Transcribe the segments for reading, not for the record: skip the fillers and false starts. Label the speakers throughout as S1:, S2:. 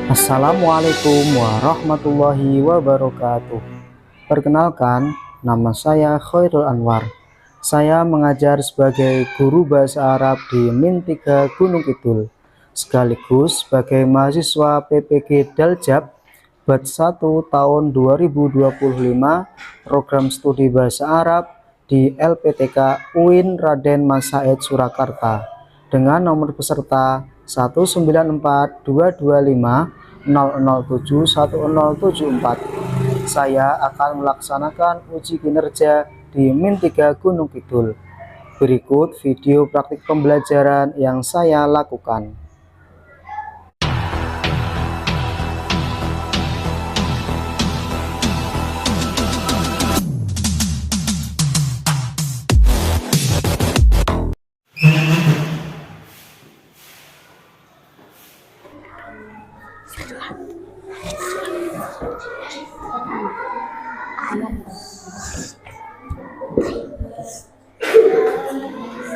S1: Assalamualaikum warahmatullahi wabarakatuh. Perkenalkan, nama saya Khairul Anwar. Saya mengajar sebagai guru bahasa Arab di Min 3 Gunung Kidul, sekaligus sebagai mahasiswa PPG Daljab Batch 1 tahun 2025 program studi bahasa Arab di LPTK UIN Raden Mas Said Surakarta dengan nomor peserta 1922500710074. Saya akan melaksanakan uji kinerja di Min 3 Gunung Kidul. Berikut video praktik pembelajaran yang saya lakukan.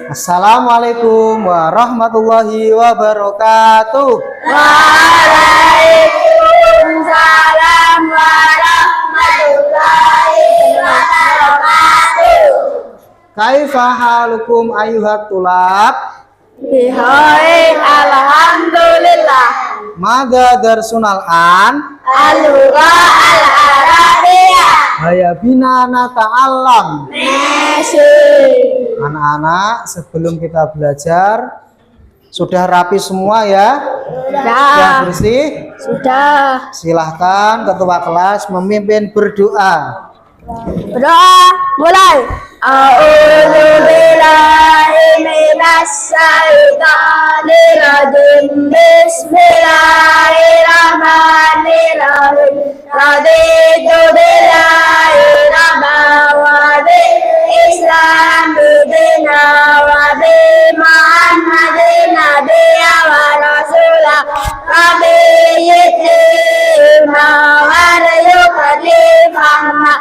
S1: Assalamualaikum warahmatullahi wabarakatuh.
S2: Waalaikumsalam warahmatullahi wabarakatuh.
S1: Kaifa halukum ayyuhat tulab?
S2: Bihoi alhamdulillah.
S1: Mada darsunal an?
S2: Al-lugha al-arabiyah.
S1: Haya bina nata'allam.
S2: Nasi.
S1: Anak-anak, sebelum kita belajar, sudah rapi semua ya? Sudah
S2: Sudah.
S1: bersih?
S2: Sudah.
S1: Silahkan ketua kelas memimpin berdoa.
S2: Berdoa mulai. A'udzu billahi minas syaitonir rajim. Bismillahirrahmanirrahim. Raditu billahi rabban wa bil Islam bidina wa bi Muhammadin nabiyyan wa rasulah wa bi yidina wa yukallimana.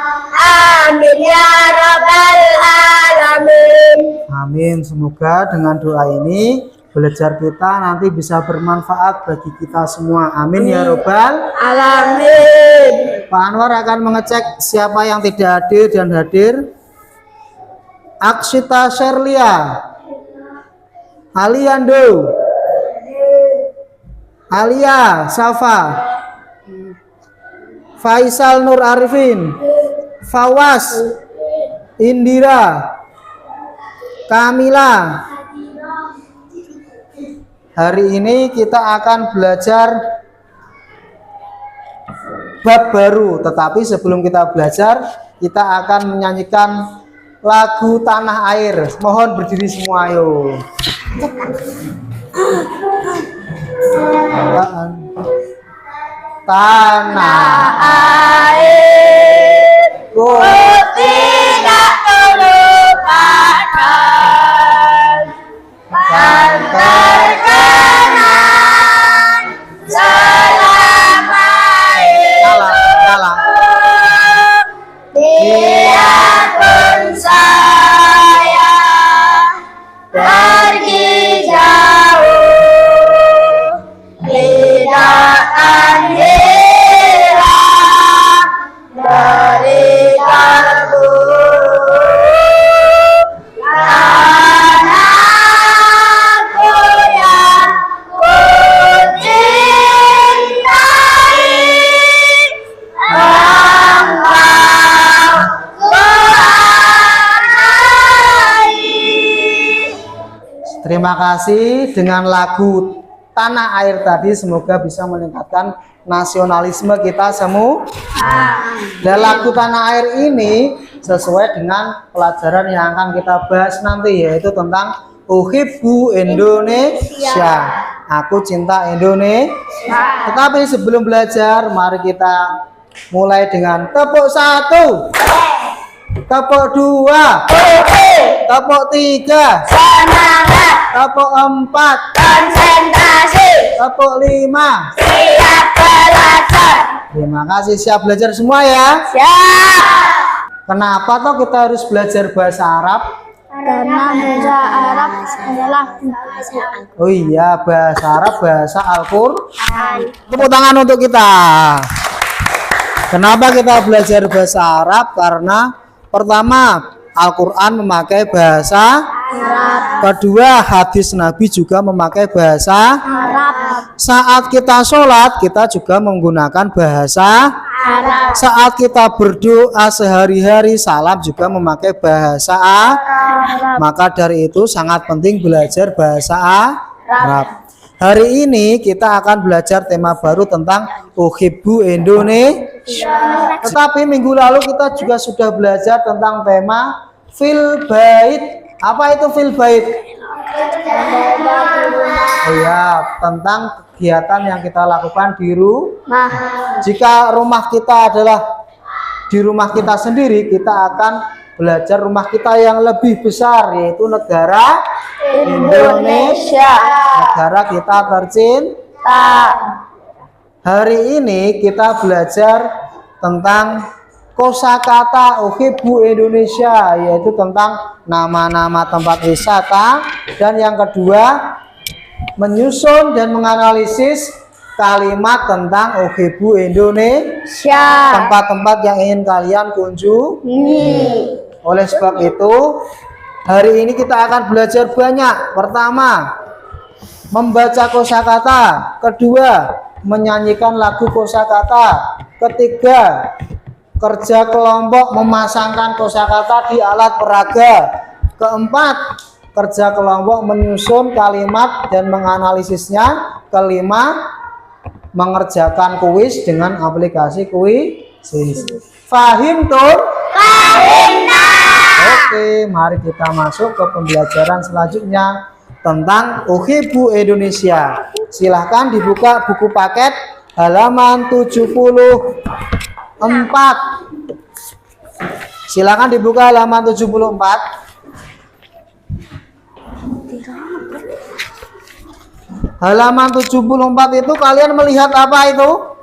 S2: Amin ya rabbal alamin.
S1: Amin. Semoga dengan doa ini belajar kita nanti bisa bermanfaat bagi kita semua. Amin ya robbal
S2: Alamin.
S1: Pak Anwar akan mengecek siapa yang tidak hadir dan hadir. Aksita Sherlia, Aliando, Alia Safa, Faisal Nur Arifin, Fawas, Indira, Kamila. Hari ini kita akan belajar bab baru, tetapi sebelum kita belajar, kita akan menyanyikan lagu Tanah Air. Mohon berdiri semua, ayo. Tanah
S2: Air
S1: ku
S2: tidak terlupakan dan terkenang selama
S1: kalah, kalah.
S2: biarpun saya pergi jauh, tidak akan hilang dari kalbu. Tanahku yang ku cintai, engkau ku hargai.
S1: Terima kasih. Dengan lagu Tanah Air tadi semoga bisa meningkatkan nasionalisme kita semua. Dan lagu Tanah Air ini sesuai dengan pelajaran yang akan kita bahas nanti, yaitu tentang Uhibbu Indonesia. Aku cinta Indonesia. Tetapi sebelum belajar, mari kita mulai dengan tepuk 1, tepuk 2, tepuk 3,
S2: Semangat,
S1: tepuk 4,
S2: konsentrasi,
S1: tepuk 5.
S2: siap belajar.
S1: Terima kasih, siap belajar semua ya.
S2: Siap.
S1: Kenapa toh kita harus belajar bahasa Arab?
S2: Karena bahasa Arab adalah bahasa
S1: Oh iya, bahasa Arab bahasa Al-Qur'an. Tepuk tangan untuk kita. Kenapa kita belajar bahasa Arab? Karena pertama, Al-Qur'an memakai bahasa
S2: Arab.
S1: Kedua, hadis Nabi juga memakai bahasa
S2: Arab.
S1: Saat kita sholat, kita juga menggunakan bahasa
S2: Arab.
S1: Saat kita berdoa sehari-hari, salam juga memakai bahasa
S2: Arab.
S1: Maka dari itu sangat penting belajar bahasa Arab. Hari ini kita akan belajar tema baru tentang Uhibbu Indonesia. Tetapi minggu lalu kita juga sudah belajar tentang tema Fil Bait. Apa itu Fil Bait? Oh ya, tentang kegiatan yang kita lakukan di rumah. Jika rumah kita adalah di rumah kita sendiri, kita akan belajar rumah kita yang lebih besar, yaitu negara Indonesia. Negara kita tercinta. Hari ini kita belajar tentang kosakata Uhibbu Indonesia, yaitu tentang nama-nama tempat wisata. Dan yang kedua, menyusun dan menganalisis kalimat tentang Uhibbu Indonesia, tempat-tempat yang ingin kalian kunjungi. Oleh sebab itu, hari ini kita akan belajar banyak. Pertama, membaca kosakata. Kedua, menyanyikan lagu kosakata. Ketiga, kerja kelompok memasangkan kosakata di alat peraga. Keempat, kerja kelompok menyusun kalimat dan menganalisisnya. Kelima, mengerjakan kuis dengan aplikasi kuis. Fahim tuh? Oke, mari kita masuk ke pembelajaran selanjutnya tentang Uhibbu Indonesia. Silahkan dibuka buku paket halaman 74. Silakan dibuka halaman 74. Halaman 74 itu kalian melihat apa itu?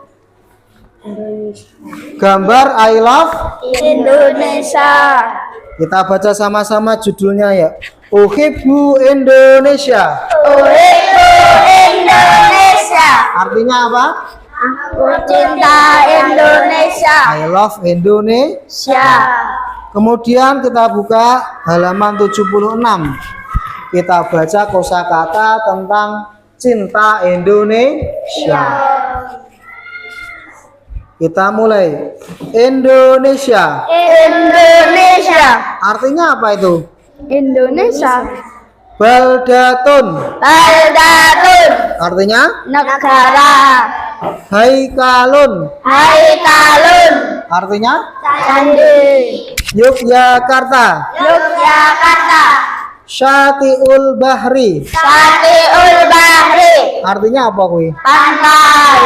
S1: Gambar I love
S2: Indonesia.
S1: Kita baca sama-sama judulnya ya. Uhibbu Indonesia.
S2: Uhibbu Indonesia.
S1: Artinya apa?
S2: Aku cinta Indonesia.
S1: I love Indonesia. Kemudian kita buka halaman 76. Kita baca kosakata tentang cinta Indonesia. Kita mulai. Indonesia.
S2: Indonesia.
S1: Artinya apa itu?
S2: Indonesia.
S1: Baldatun.
S2: Baldatun.
S1: Artinya?
S2: Negara.
S1: Haikalun.
S2: Haikalun.
S1: Artinya?
S2: Candi.
S1: Yogyakarta.
S2: Yogyakarta.
S1: Syati'ul Bahri.
S2: Syati'ul Bahri.
S1: Artinya apa kuwi?
S2: Pantai.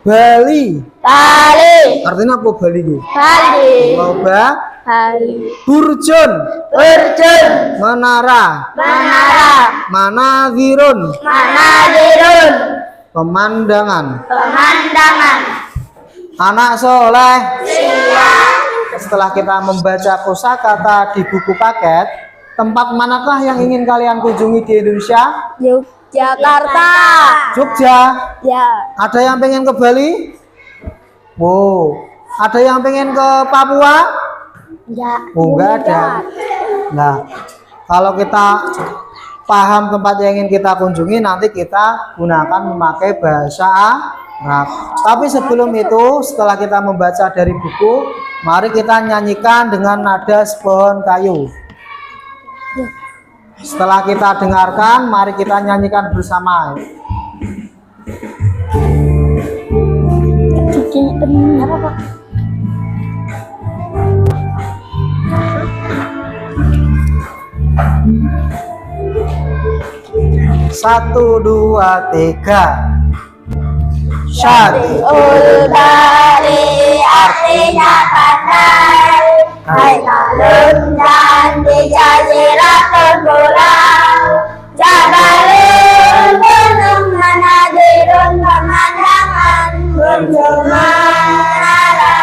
S1: Bali.
S2: Bali.
S1: Artinya apa Bali kuwi?
S2: Bali.
S1: Loba.
S2: Bali.
S1: Burjun.
S2: Burjun.
S1: Menara.
S2: Menara.
S1: Manazirun.
S2: Manazirun.
S1: Pemandangan.
S2: Pemandangan.
S1: Anak soleh.
S2: Siap.
S1: Setelah kita membaca kosakata di buku paket, tempat manakah yang ingin kalian kunjungi di Indonesia?
S2: Yogyakarta.
S1: Jogja.
S2: Ya.
S1: Ada yang pengen ke Bali? Wow. Ada yang pengen ke Papua?
S2: Ya.
S1: Oh, enggak ada. Nah, kalau kita paham tempat yang ingin kita kunjungi, nanti kita gunakan memakai bahasa Arab. Tapi sebelum itu, setelah kita membaca dari buku, mari kita nyanyikan dengan nada sepohon kayu. Setelah kita dengarkan, mari kita nyanyikan bersama.
S2: Apa, Pak?
S1: Satu, dua, tiga.
S2: Syati'ul Bahri artinya pantai. Haikalun dan Jaziratun pulau. Jabalun gunung, Manazirun pemandangan. Burjun menara,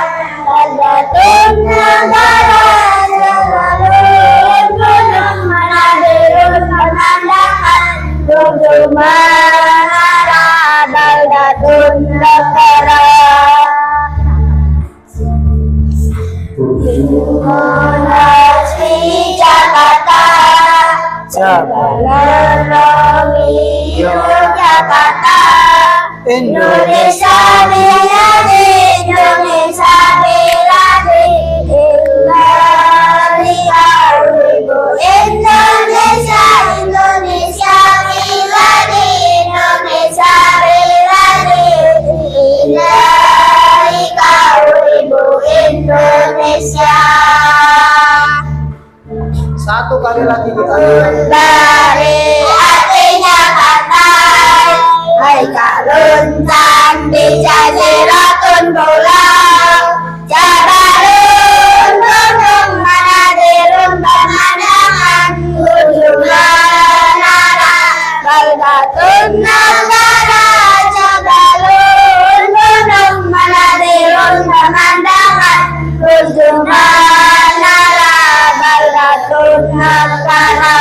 S2: Baldatun negara. Jabalun gunung, Baldatun negara Monas di Jakarta Jabaloromi Yogyakarta Indonesia Miladi Indonesia Miladi Indonesia Indonesia Miladi Indonesia Miladi Ilahi Ibu Indonesia.
S1: Satu kali lagi kita
S2: Dari artinya pantai Hai kaluntan di jaziratun pulau Jabalun gunung manadirun pemandangan Ujung menara Baldatun negara Jabalun gunung manadirun pemandangan Ujung menara Baldatun negara.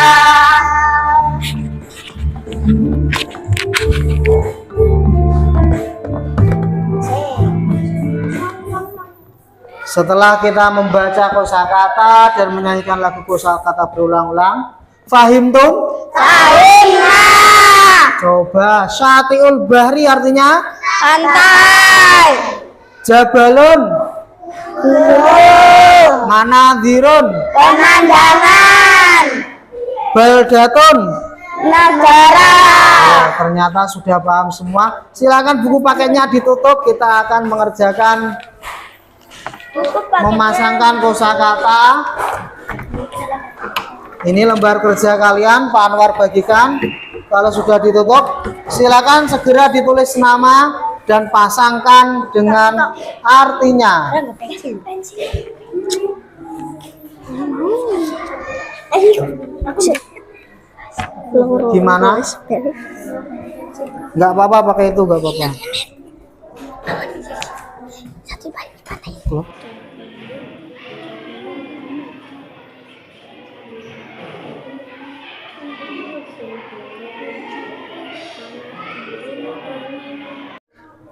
S1: Setelah kita membaca kosakata dan menyanyikan lagu kosakata berulang-ulang, fahim tuh? Coba Syatiul Bahri artinya
S2: Pantai
S1: Jabalun Manadirun
S2: pemandangan
S1: Baldatun.
S2: negara.
S1: Ternyata sudah paham semua. Silakan buku paketnya ditutup. Kita akan mengerjakan memasangkan kosakata. Ini lembar kerja kalian, Pak Anwar bagikan. Kalau sudah ditutup, silakan segera ditulis nama dan pasangkan dengan artinya. Gimana? Nggak apa-apa pakai itu, nggak apa-apa.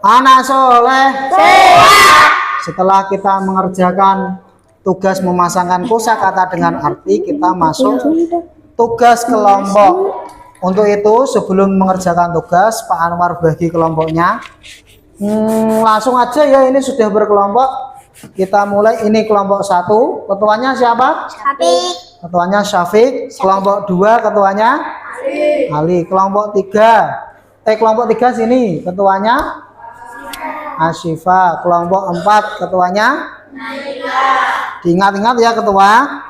S1: Anak soleh. Setelah kita mengerjakan tugas memasangkan kosakata dengan arti, kita masuk tugas kelompok. Untuk itu sebelum mengerjakan tugas, Pak Anwar bagi kelompoknya. Langsung aja ya, ini sudah berkelompok. Kita mulai, ini kelompok 1, ketuanya siapa?
S2: Syafiq.
S1: Ketuanya Syafiq. Kelompok 2 ketuanya Ali. Kelompok 3 kelompok 3 sini ketuanya Asyifa. Kelompok 4 ketuanya diingat-ingat ya ketua.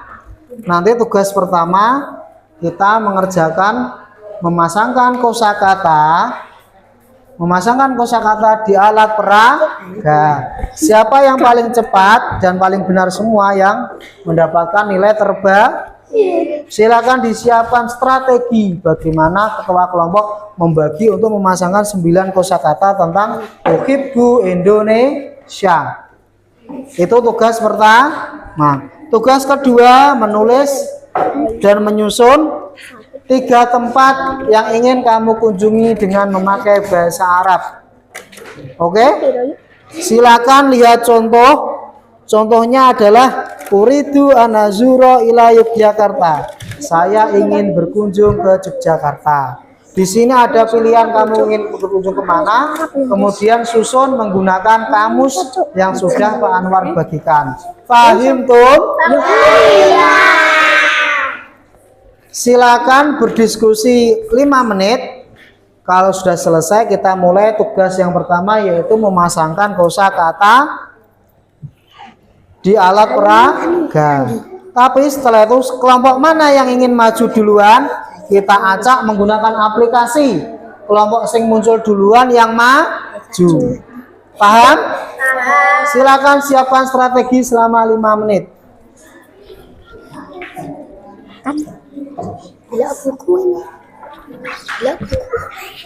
S1: Nanti tugas pertama kita mengerjakan memasangkan kosakata di alat peraga. Siapa yang paling cepat dan paling benar semua yang mendapatkan nilai terbaik. Silakan disiapkan strategi bagaimana ketua kelompok membagi untuk memasangkan 9 kosakata tentang Uhibbu Indonesia. Itu tugas pertama. Tugas kedua menulis dan menyusun 3 tempat yang ingin kamu kunjungi dengan memakai bahasa Arab. Oke? Silakan lihat contoh. Contohnya adalah Uridu anazuro ila Yogyakarta. Saya ingin berkunjung ke Yogyakarta. Di sini ada pilihan kamu ingin berkunjung kemana. Kemudian susun menggunakan kamus yang sudah Pak Anwar bagikan. Fahim tuh? Silakan berdiskusi 5 menit. Kalau sudah selesai, kita mulai tugas yang pertama, yaitu memasangkan kosakata di alat peraga. Tapi setelah itu kelompok mana yang ingin maju duluan, kita acak menggunakan aplikasi. Kelompok sing muncul duluan yang maju. Paham? Silakan siapkan strategi selama 5 menit.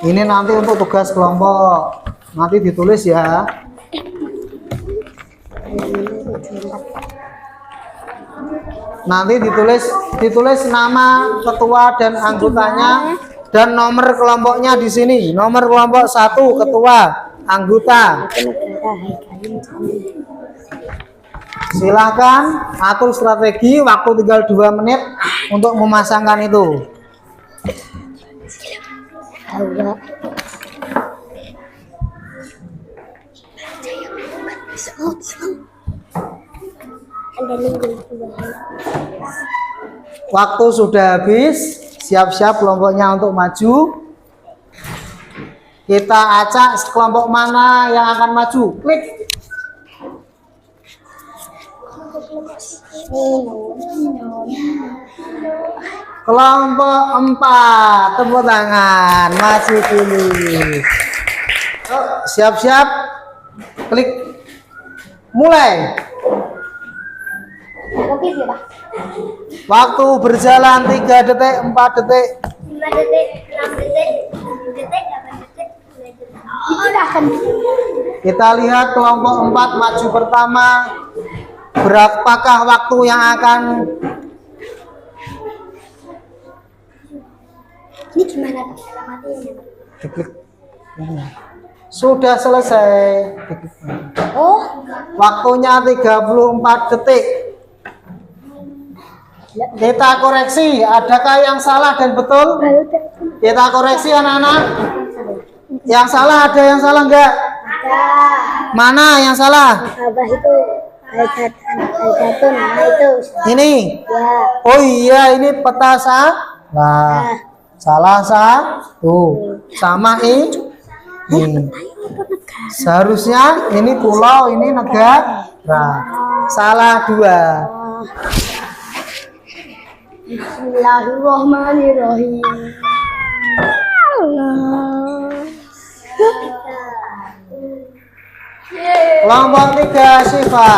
S1: Ini nanti untuk tugas kelompok. Nanti ditulis ya. Nanti ditulis nama ketua dan anggotanya dan nomor kelompoknya di sini. Nomor kelompok 1 ketua, anggota. Silahkan atur strategi, waktu tinggal 2 menit untuk memasangkan itu. Waktu sudah habis, siap-siap kelompoknya untuk maju. Kita acak kelompok mana yang akan maju. Klik. Kelompok 4, tepuk tangan, maju dulu. Siap-siap, klik, mulai. Waktu berjalan 3 detik, 4 detik,
S2: 5 detik, 6 detik, 7 detik, 8 detik, 9 detik.
S1: Kita lihat kelompok 4 maju pertama. Berapakah waktu yang akan
S2: Ini gimana Pak? Alamatnya?
S1: diklik? Sudah selesai.
S2: Oh,
S1: Waktunya 34 detik. Kita koreksi, adakah yang salah dan betul? Kita koreksi anak-anak. Yang salah ada yang salah enggak?
S2: ada.
S1: Mana yang salah?
S2: Abah itu Al-Jatun, nah itu.
S1: Ini.
S2: Ya.
S1: Oh iya, ini peta salah. Salah satu. Sama ini. Seharusnya ini pulau, ini negara. Salah 2.
S2: Bismillahirrahmanirrahim.
S1: Kelompok 3 Syifa.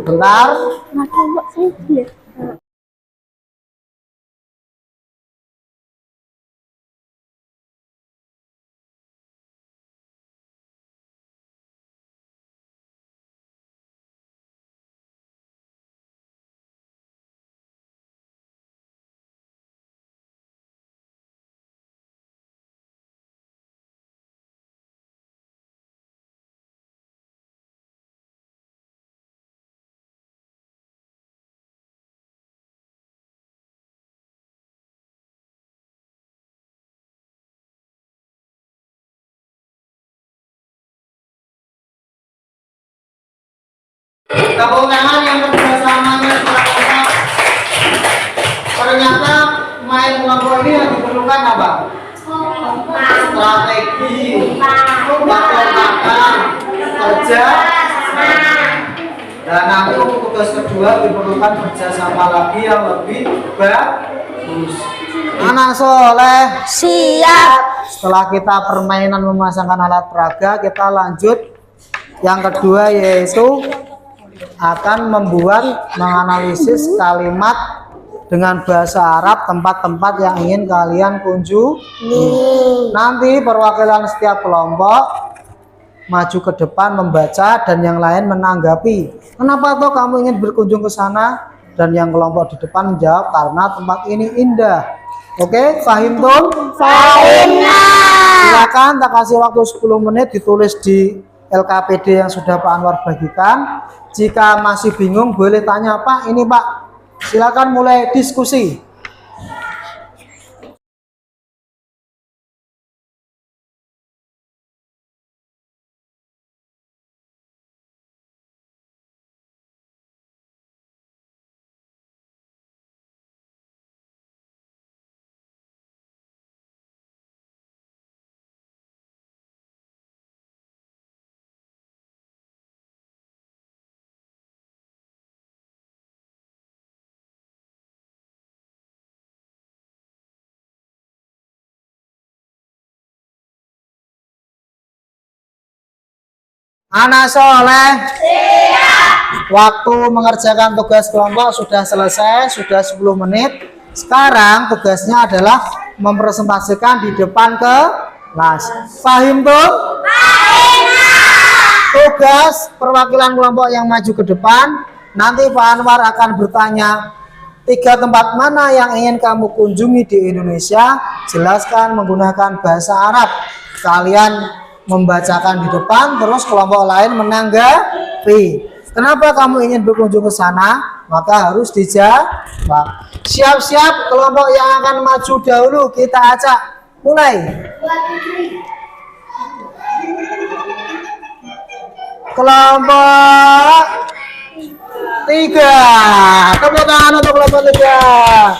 S1: Bentar. Tepuk tangan yang kerjasamanya kelompok. Ternyata main kelompok ini yang diperlukan apa? Strategi, waktu kerja, dan nanti untuk tugas kedua diperlukan kerjasama lagi yang lebih bagus. Anak soleh,
S2: Siap.
S1: setelah kita permainan memasangkan alat peraga, kita lanjut yang kedua, yaitu akan menganalisis kalimat dengan bahasa Arab tempat-tempat yang ingin kalian kunjungi. Nanti perwakilan setiap kelompok maju ke depan membaca dan yang lain menanggapi. Kenapa toh kamu ingin berkunjung ke sana? Dan yang kelompok di depan menjawab karena tempat ini indah. Oke, fahim tuh? Silakan, tak kasih waktu 10 menit ditulis di LKPD yang sudah Pak Anwar bagikan. Jika masih bingung boleh tanya, Pak, ini Pak. Silakan mulai diskusi. Anak soleh, waktu mengerjakan tugas kelompok sudah selesai, sudah 10 menit. Sekarang tugasnya adalah mempresentasikan di depan kelas. Paham tuh? Tugas perwakilan kelompok yang maju ke depan. Nanti Pak Anwar akan bertanya, 3 tempat mana yang ingin kamu kunjungi di Indonesia? Jelaskan menggunakan bahasa Arab. Kalian membacakan di depan, terus kelompok lain menanggapi. Kenapa kamu ingin berkunjung ke sana? Maka harus dijawab. Siap-siap kelompok yang akan maju dahulu, kita acak. Mulai. Kelompok 3. Tepuk tangan untuk kelompok 3.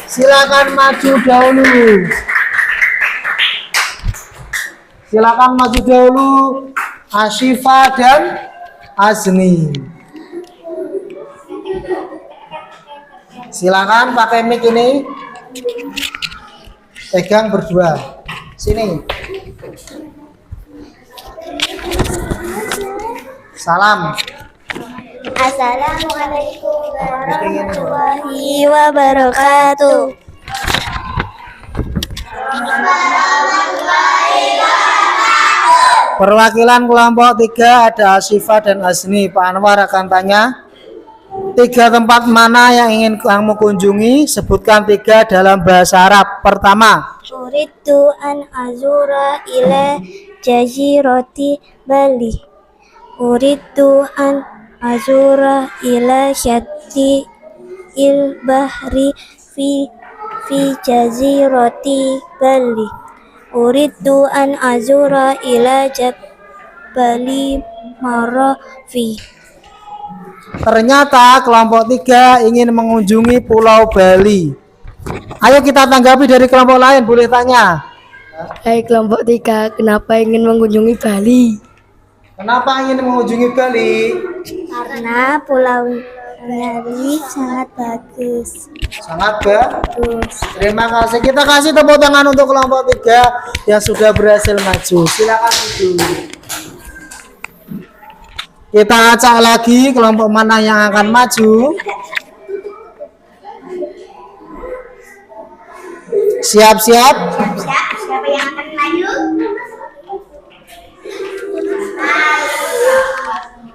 S1: Silakan maju dahulu. Silakan maju dahulu. Asyifa dan Azni. Silakan pakai mic ini. Pegang berdua. Sini. Salam.
S2: Assalamualaikum warahmatullahi wabarakatuh.
S1: Perwakilan kelompok 3 ada Asyifa dan Azni. Pak Anwar akan tanya 3 tempat mana yang ingin kamu kunjungi. Sebutkan 3 dalam bahasa Arab. Pertama,
S2: Uridu an azura ila jazirati Bali. Uridu an azura ila syati il bahri fi jazirati Bali. Uridu an azura ila jabali Marafi.
S1: ternyata kelompok 3 ingin mengunjungi Pulau Bali. Ayo kita tanggapi dari kelompok lain, boleh tanya.
S3: Hai kelompok 3, kenapa ingin mengunjungi Bali?
S1: Kenapa ingin mengunjungi Bali?
S2: Karena Pulau Bali sangat bagus.
S1: Sangat bagus. Terima kasih. Kita kasih tepuk tangan untuk kelompok 3 yang sudah berhasil maju. Silakan duduk. Kita acak lagi kelompok mana yang akan maju. Siap-siap.
S2: Siapa yang akan maju?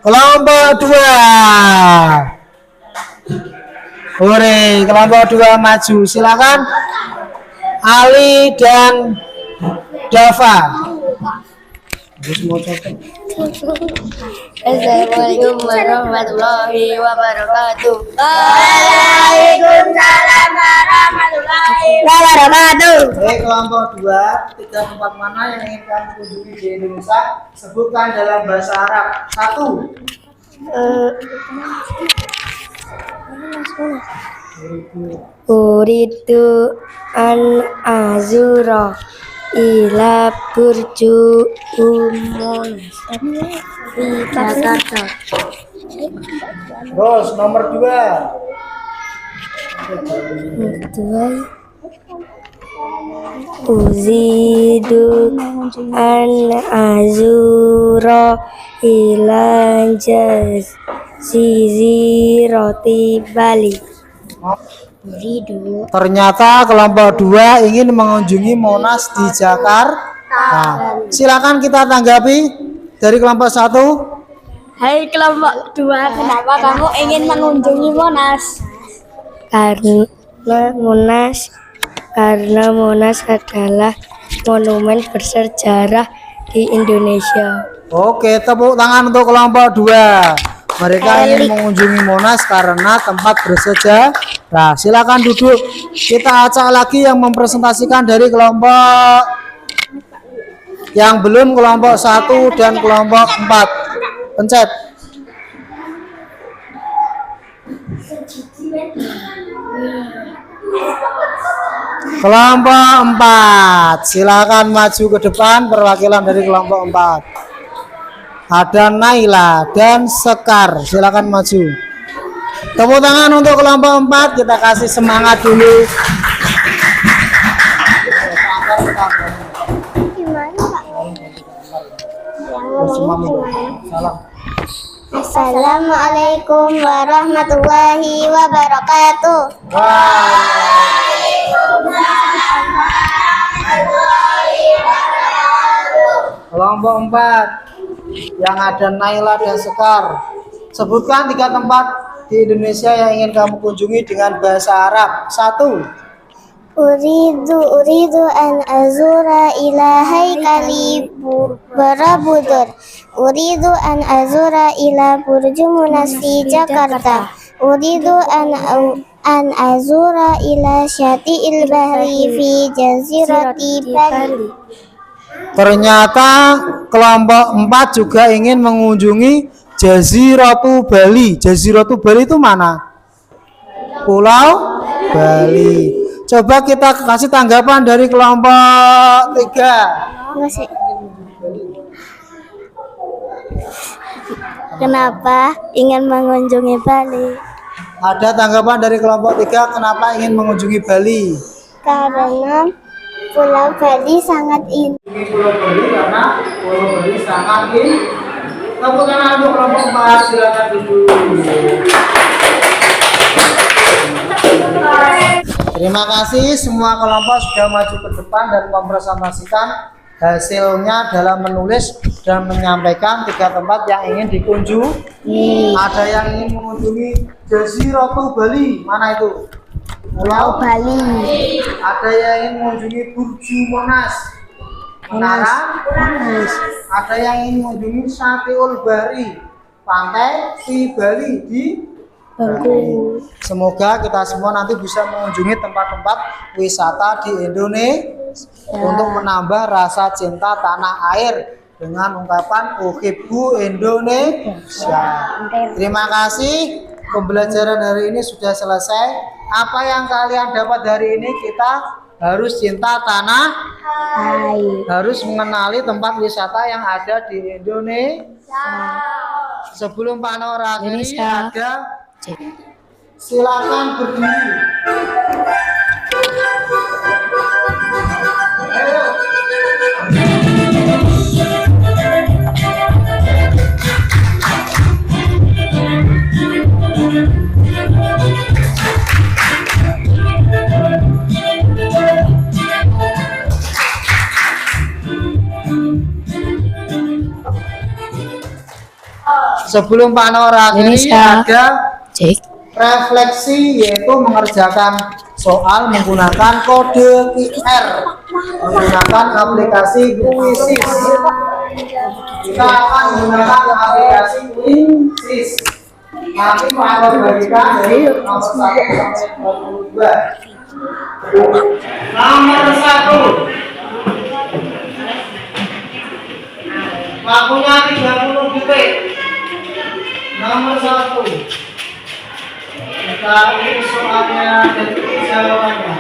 S1: Kelompok 2. Hore, kelompok 2 maju. Silakan Ali dan Dava.
S3: Assalamualaikum warahmatullahi wabarakatuh.
S2: Waalaikumsalam warahmatullahi wabarakatuh.
S1: Oke, kelompok 2, 3 tempat mana yang ingin kamu kunjungi di Indonesia? Sebutkan dalam bahasa Arab. 1.
S3: Uridu an azura ila burju umum di Jakarta.
S1: Terus nomor 2.
S3: Uzidu an azura ila jazirati Bali.
S1: Ternyata kelompok 2 ingin mengunjungi Monas di Jakarta. Silakan kita tanggapi dari kelompok 1.
S3: Hai kelompok 2, kenapa kamu ingin mengunjungi Monas? Karena Monas adalah monumen bersejarah di Indonesia.
S1: Oke, tepuk tangan untuk kelompok 2. Mereka ingin mengunjungi Monas karena tempat bersejarah. Silakan duduk. Kita acak lagi yang mempresentasikan dari kelompok yang belum, kelompok 1 dan kelompok 4. Pencet. Kelompok 4, silakan maju ke depan. Perwakilan dari kelompok 4 ada Naila dan Sekar, silakan maju. Tepuk tangan untuk kelompok 4, kita kasih semangat dulu.
S2: Assalamualaikum warahmatullahi wabarakatuh.
S1: Kelompok 4 yang ada Naila dan Sekar, sebutkan 3 tempat di Indonesia yang ingin kamu kunjungi dengan bahasa Arab. 1.
S2: Uridu an azura ila haikali Borobudur. Uridu an azura ila Burju Munas fi Jakarta. Uridu an azura ila Syati'il Bahri fi Jazirati Bali.
S1: Ternyata kelompok 4 juga ingin mengunjungi Jaziratu Bali. Jaziratu Bali itu mana? Pulau Bali. Coba kita kasih tanggapan dari kelompok 3.
S2: Masih. Kenapa ingin mengunjungi Bali?
S1: Ada tanggapan dari kelompok 3 kenapa ingin mengunjungi Bali?
S2: Karena Pulau Bali sangat indah.
S1: Pulau Bali karena Pulau Bali sangat indah. Tepuk tangan untuk kelompok 4, silakan duduk. Terima kasih semua kelompok sudah maju ke depan dan mempresentasikan hasilnya dalam menulis dan menyampaikan 3 tempat yang ingin dikunjungi. Ada yang ingin mengunjungi Jaziratu Bali, mana itu? Pulau
S2: Bali.
S1: Ada yang ingin mengunjungi Burju Monas, Menara Monas. Ada yang ingin mengunjungi Syati'ul Bahri, pantai di Bali di Bali. Semoga kita semua nanti bisa mengunjungi tempat-tempat wisata di Indonesia untuk menambah rasa cinta tanah air dengan ungkapan Uhibbu Indonesia. Terima kasih. Pembelajaran hari ini sudah selesai. Apa yang kalian dapat hari ini? Kita harus cinta tanah air. Harus mengenali tempat wisata yang ada di Indonesia. Sebelum Panora akhiri ada silakan berdiri. Sebelum Panora akhiri ada refleksi, yaitu mengerjakan soal menggunakan kode QR menggunakan aplikasi Quizzes. Kita akan menggunakan aplikasi Quizzes. Nanti Pak bagikan dari nomor 1 sampai 22. Nomor 1 waktunya 30 detik. Nomor 1 kita ini soalnya dan jawabannya.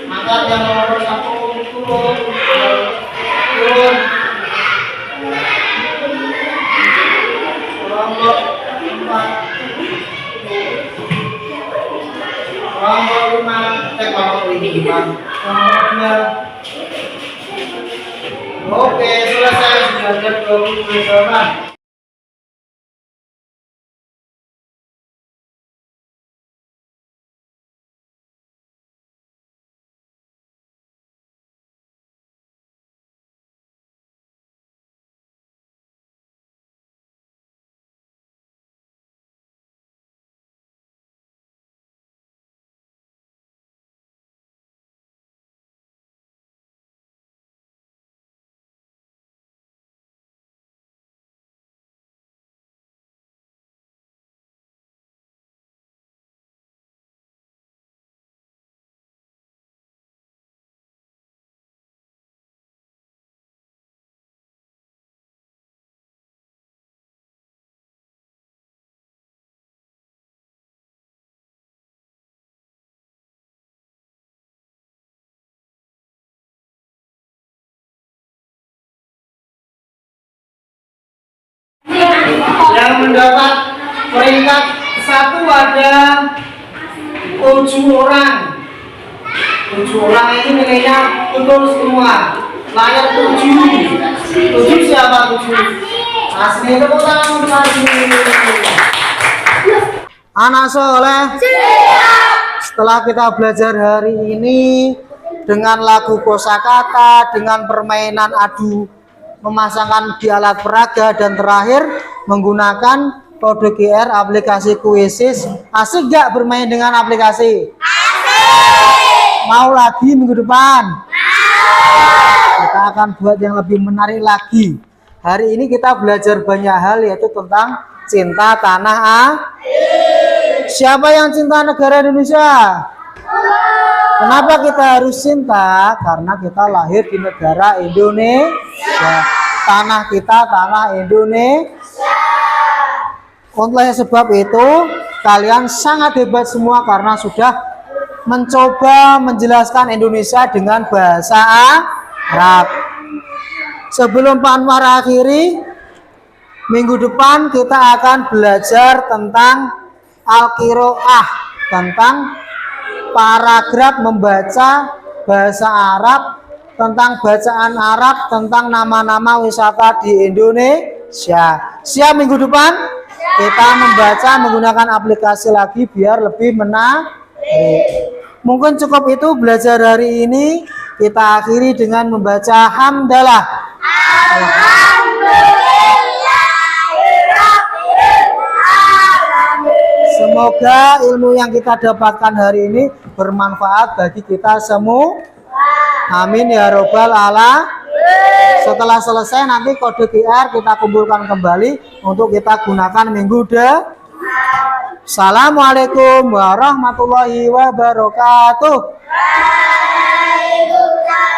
S1: Maka yang nomor 1 turun. Kelompok 4, kelompok 5, kelompok 5, kelompok 2. Oke, selesai sudah ada 20 jawaban. Yang mendapat peringkat 1 ada 7 orang. 7 orang ini nilainya betul semua. Layak 7. 7 siapa 7? Asli tepuk tangan untuk Asli. Anak soleh. Setelah kita belajar hari ini dengan lagu kosakata, dengan permainan adu memasangkan di alat peraga, dan terakhir menggunakan kode QR aplikasi Quizzes. Asik gak bermain dengan aplikasi? Asik! Mau lagi minggu depan? Kita akan buat yang lebih menarik lagi. Hari ini kita belajar banyak hal, yaitu tentang cinta tanah air. Siapa yang cinta negara Indonesia? Kenapa kita harus cinta? Karena kita lahir di negara Indonesia. Tanah kita tanah Indonesia. Oleh sebab itu, kalian sangat hebat semua karena sudah mencoba menjelaskan Indonesia dengan bahasa Arab. Sebelum Pak Anwar akhiri, minggu depan kita akan belajar tentang Al-Qiraah, tentang paragraf membaca bahasa Arab, tentang bacaan Arab, tentang nama-nama wisata di Indonesia. Siap minggu depan? Kita membaca menggunakan aplikasi lagi biar lebih menarik. Mungkin cukup itu belajar hari ini. Kita akhiri dengan membaca hamdalah. Semoga ilmu yang kita dapatkan hari ini bermanfaat bagi kita semua. Amin ya robbal alamin. Setelah selesai nanti kode QR kita kumpulkan kembali untuk kita gunakan minggu depan. Assalamualaikum warahmatullahi wabarakatuh.
S2: Waalaikumsalam.